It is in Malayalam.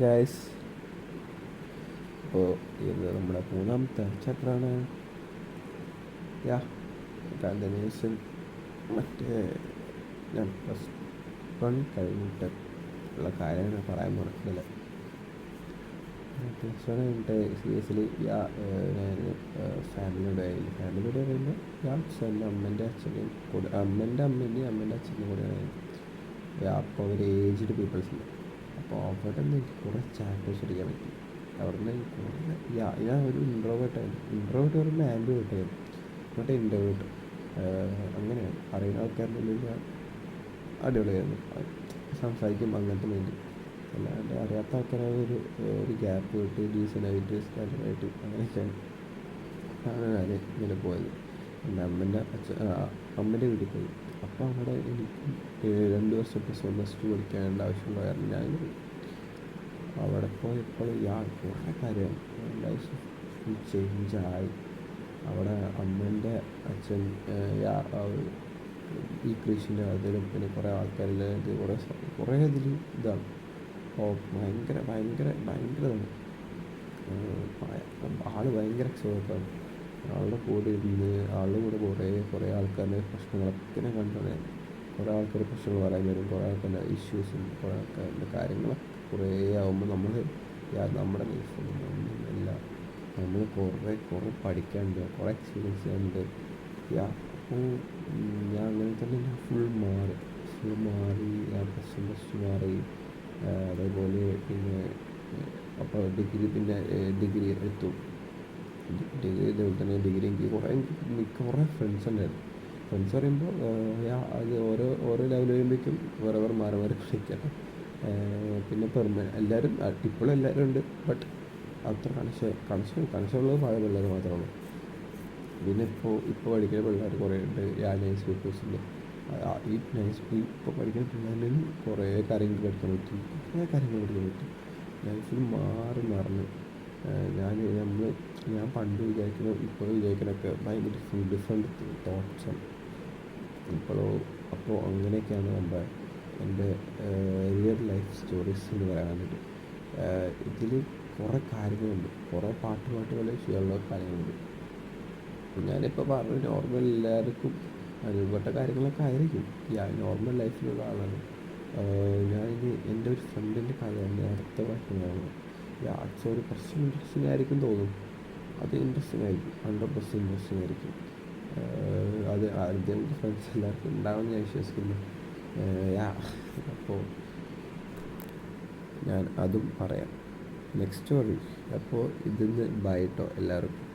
ഗൈസ്, അപ്പോൾ ഇത് നമ്മുടെ മൂന്നാമത്തെ ചാപ്റ്ററാണ്. യാ കണ്ടിന്യൂഷൻ. മറ്റേ ഞാൻ +1 കഴിഞ്ഞിട്ട് ഉള്ള കാര്യങ്ങൾ പറയാൻ പോകുന്നില്ല. +1 കഴിഞ്ഞിട്ട് സീരിയസ്ലി ഞാൻ ഫാമിലിയുടെ വരുമ്പോൾ ഞാൻ എൻ്റെ അമ്മേൻ്റെ അച്ഛനെയും കൂടെ അമ്മേൻ്റെ അച്ഛനെയും കൂടെയാണ്. അപ്പോൾ അവർ ഏജ്ഡ് പീപ്പിൾസ് ഉണ്ട്. അപ്പോൾ അവിടെ നിന്ന് എനിക്ക് കുറേ ചാപ്റ്റേഴ്സ് പഠിക്കാൻ പറ്റി. അവിടെ നിന്ന് എനിക്ക് കുറേ ഞാൻ ഒരു ഇൻട്രോവേർട്ട് പറയുമ്പോൾ ആംബിവേർട്ടായിരുന്നു, എന്നിട്ട് ഇൻട്രോവേർട്ട് അങ്ങനെയാണ്. അറിയുന്ന ആൾക്കാരുടെ ഉള്ളിൽ ഞാൻ അടിപൊളിയായിരുന്നു, സംസാരിക്കും അങ്ങനത്തെ മൈൻഡ്. അല്ലാണ്ട് അറിയാത്ത ആൾക്കാരായ ഒരു ഗ്യാപ്പ് കിട്ടി ഡീസൻ്റായിട്ട് സ്റ്റാൻഡേർഡായിട്ട് അങ്ങനെയൊക്കെയാണ് ഞാൻ ഇങ്ങനെ പോയത്. എൻ്റെ അമ്മേൻ്റെ വീട്ടിൽ പോയി. അപ്പോൾ അവിടെ എനിക്ക് 2 വർഷം +1 +2 പഠിക്കേണ്ട ആവശ്യമുള്ള കാരണം ഞാൻ അവിടെ പോയപ്പോൾ കുറേ കാര്യം ലൈഫ് ചേഞ്ചായി. അവിടെ അമ്മേൻ്റെ അച്ഛൻ ഈ കൃഷിൻ്റെ അതിലും പിന്നെ കുറേ ആൾക്കാരിൽ കുറേ ഇതിൽ ഇതാണ്. ഭയങ്കര ഭയങ്കര ഭയങ്കരതാണ്. ആൾ ഭയങ്കര എക്സ്പേർട്ടാണ്. ആളുടെ കൂടെ ഇരുന്ന് ആളുടെ കൂടെ കുറേ ആൾക്കാരുടെ പ്രശ്നങ്ങളൊക്കെ ഞാൻ കണ്ടാണ്. കുറേ ആൾക്കാർ പ്രശ്നങ്ങൾ പറയാൻ വരും, കുറേ ആൾക്കാരുടെ ഇഷ്യൂസും കുറേ ആൾക്കാരുടെ കാര്യങ്ങളൊക്കെ കുറേ ആകുമ്പോൾ നമ്മുടെ ലൈഫൊന്നും ഒന്നുമല്ല. നമ്മൾ കുറേ പഠിക്കാനുണ്ട്, കുറേ എക്സ്പീരിയൻസ് ചെയ്യാനുണ്ട്. അപ്പോൾ ഞാൻ അങ്ങനെ തന്നെ ഫുൾ മാറി. ഞാൻ +1 മാറി. അതേപോലെ പിന്നെ അപ്പോൾ ഡിഗ്രി എത്തും. ഇതേപോലെ തന്നെ ഡിഗ്രി എനിക്ക് കുറേ ഫ്രണ്ട്സ് ഉണ്ടായിരുന്നു. ഫ്രണ്ട്സ് പറയുമ്പോൾ അത് ഓരോ ലെവൽ കഴിയുമ്പോഴേക്കും വേറെ മാറി കളിക്കണം. പിന്നെ എല്ലാവരും ഇപ്പോഴും എല്ലാവരും ഉണ്ട്, ബട്ട് അത്ര കണക്ഷനുള്ളത് പഴയ പിള്ളേർ മാത്രമേ ഉള്ളൂ. പിന്നെ ഇപ്പോൾ പഠിക്കുന്ന പിള്ളേർ കുറേ ഉണ്ട്. നൈസ് പീപ്പിൾസ് ഉണ്ട്. ഇപ്പോൾ പഠിക്കുന്ന പിള്ളേരിൽ കുറേ കാര്യങ്ങൾ പഠിക്കാൻ പറ്റും. ലൈഫിൽ മാറി ഞാൻ പണ്ട് ഇപ്പോൾ വിചാരിക്കുന്നതൊക്കെ ഭയങ്കര ഡിഫറെൻറ്റ് തോട്ട്സാണ് അപ്പോൾ അങ്ങനെയൊക്കെയാണ് എൻ്റെ റിയൽ ലൈഫ് സ്റ്റോറീസ് എന്ന് പറയാനായിട്ട്. ഇതിൽ കുറേ കാര്യങ്ങളുണ്ട്, കുറേ പാട്ട് പോലെ ചെയ്യാനുള്ള കാര്യങ്ങളുണ്ട്. ഞാനിപ്പോൾ പറഞ്ഞ നോർമൽ എല്ലാവർക്കും അനുഭവപ്പെട്ട കാര്യങ്ങളൊക്കെ ആയിരിക്കും. നോർമൽ ലൈഫിലുള്ള ആളാണ് ഞാനിനി. എൻ്റെ ഒരു ഫ്രണ്ടിൻ്റെ കഥയാണ് അടുത്ത പറയുന്നതാണ്. ഒരു കുറച്ച് ഇൻട്രസ്റ്റിംഗ് ആയിരിക്കും തോന്നും. അത് ഇൻട്രസ്റ്റിംഗ് ആയിരിക്കും, 100% ഇൻട്രസ്റ്റിംഗ് ആയിരിക്കും. അത് ആദ്യം ഫ്രണ്ട്സ് എല്ലാവർക്കും ഉണ്ടാവുമെന്ന് ഞാൻ വിശ്വസിക്കുന്നു. അപ്പോൾ ഞാൻ അതും പറയാം നെക്സ്റ്റ് സ്റ്റോറി. അപ്പോൾ ഇതിന്ന് ബൈ കേട്ടോ എല്ലാവർക്കും.